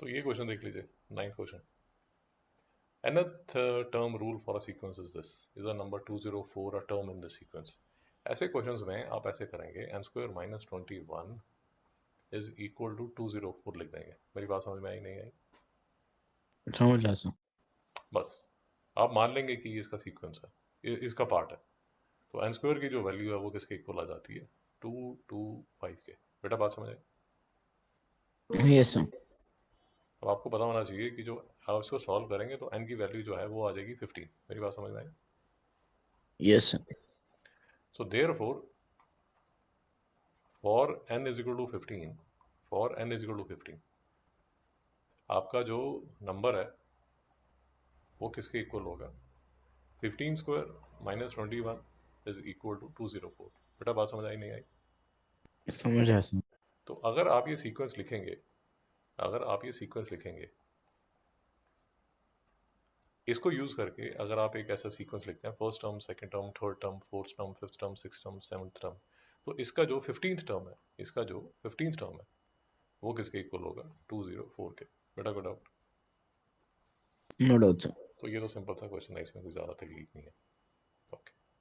तो ये क्वेश्चन देख लीजिए, 9th question. nth term rule for a sequence is this: is a number 204 a term in the sequence? ऐसे questions में आप ऐसे करेंगे, n square minus 21 is equal to 204 लिख देंगे। मेरी बात समझ में आई नहीं आई? समझ रहा सर। बस आप मान लेंगे कि ये इसका सीक्वेंस है, इसका पार्ट है। तो n स्क्वायर की जो वैल्यू है वो किसके इक्वल आ जाती है? 225 के। बेटा बात समझ आई? Yes sir. अब आपको पता होना चाहिए कि जो आप इसको सॉल्व करेंगे तो n की वैल्यू जो है वो आ जाएगी 15। मेरी बात समझ में आई? Yes sir. So therefore for n is equal to 15, for n is equal to 15, आपका जो नंबर है वो किसके इक्वल होगा? 15 square minus 21 is equal to 204। बेटा बात समझ आई नहीं आई? समझ रहा सर। तो अगर आप ये सीक्वेंस लिखेंगे, अगर आप ये सीक्वेंस लिखेंगे, इसको यूज करके अगर आप एक ऐसा सीक्वेंस लिखते हैं, first term, second term, third term, fourth term, fifth term, sixth term, seventh term, तो इसका जो 15th टर्म है, इसका जो 15th टर्म है वो किसके इक्वल होगा? 204 के। बेटा कोई डाउट? No doubt sir. तो ये तो सिंपल सा क्वेश्चन है, इसमें कोई ज़्यादा तकलीफ नहीं है।